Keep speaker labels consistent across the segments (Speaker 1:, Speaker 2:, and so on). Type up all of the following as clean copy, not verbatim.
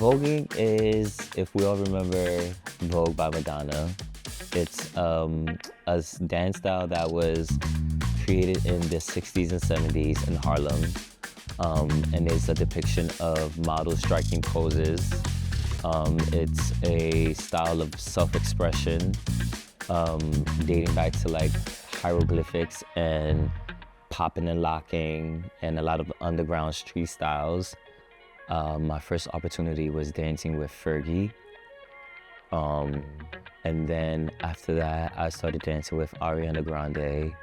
Speaker 1: Voguing is, if we all remember Vogue by Madonna, it's a dance style that was created in the 60s and 70s in Harlem, and it's a depiction of models striking poses. It's a style of self-expression dating back to like hieroglyphics and popping and locking and a lot of underground street styles. My first opportunity was dancing with Fergie. And then after that, I started dancing with Ariana Grande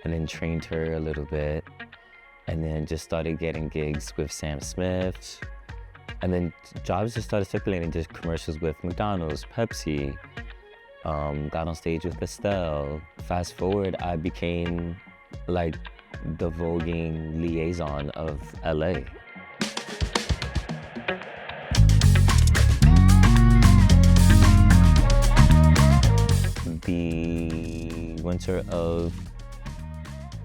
Speaker 1: and then trained her a little bit. And then just started getting gigs with Sam Smith. And then jobs just started circulating, just commercials with McDonald's, Pepsi. Got on stage with Estelle. Fast forward, I became like the voguing liaison of LA. The winter of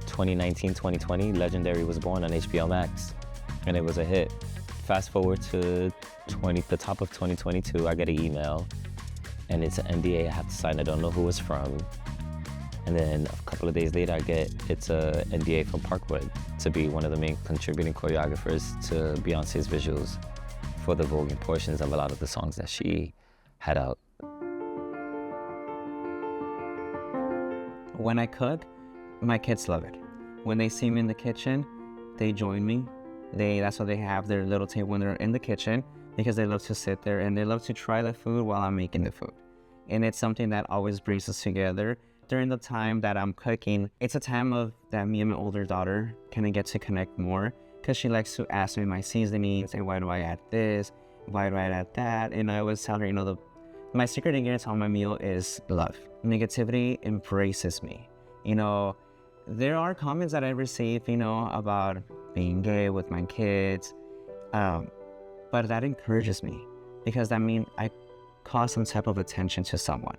Speaker 1: 2019-2020, Legendary was born on HBO Max, and it was a hit. Fast forward to the top of 2022, I get an email, and it's an NDA I have to sign. I don't know who it's from. And then a couple of days later, it's a NDA from Parkwood to be one of the main contributing choreographers to Beyoncé's visuals for the voguing portions of a lot of the songs that she had out.
Speaker 2: When I cook, my kids love it. When they see me in the kitchen, they join me. That's why they have their little table when they're in the kitchen, because they love to sit there and they love to try the food while I'm making the food. And it's something that always brings us together. During the time that I'm cooking, it's a time that me and my older daughter kind of get to connect more, because she likes to ask me my seasoning, say, why do I add this? Why do I add that? And I always tell her, my secret ingredient on my meal is love. Negativity embraces me. There are comments that I receive, about being gay with my kids, but that encourages me, because that means I cause some type of attention to someone.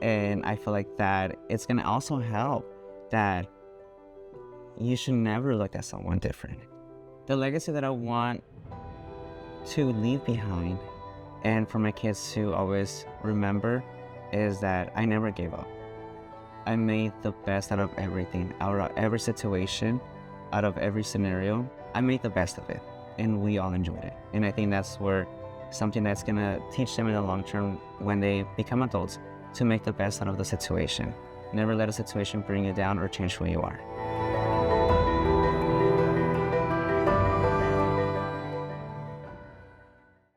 Speaker 2: And I feel like that it's gonna also help that you should never look at someone different. The legacy that I want to leave behind and for my kids to always remember is that I never gave up. I made the best out of everything, out of every situation, out of every scenario. I made the best of it, and we all enjoyed it. And I think that's where something that's gonna teach them in the long term when they become adults, to make the best out of the situation. Never let a situation bring you down or change who you are.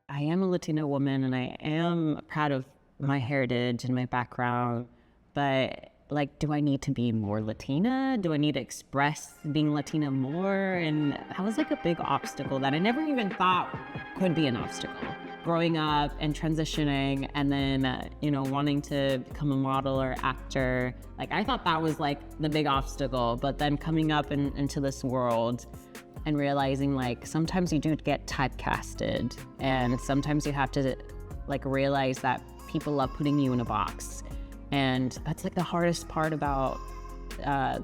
Speaker 3: I am a Latina woman, and I am proud of my heritage and my background, but do I need to be more Latina? Do I need to express being Latina more? And that was a big obstacle that I never even thought could be an obstacle. Growing up and transitioning, and then, wanting to become a model or actor, I thought that was the big obstacle, but then coming up into this world and realizing sometimes you do get typecasted, and sometimes you have to realize that people love putting you in a box. And that's the hardest part about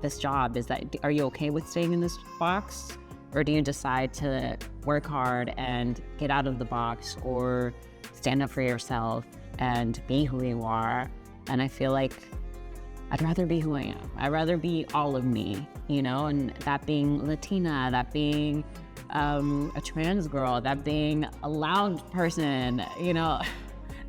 Speaker 3: this job, is that, are you okay with staying in this box? Or do you decide to work hard and get out of the box, or stand up for yourself and be who you are? And I feel like I'd rather be who I am. I'd rather be all of me, and that being Latina, that being a trans girl, that being a loud person,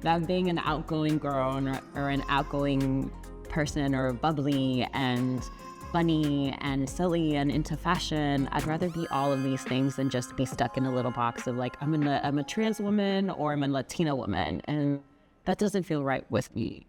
Speaker 3: that being an outgoing girl or an outgoing person, or bubbly and funny and silly and into fashion. I'd rather be all of these things than just be stuck in a little box of I'm a trans woman or I'm a Latina woman, and that doesn't feel right with me.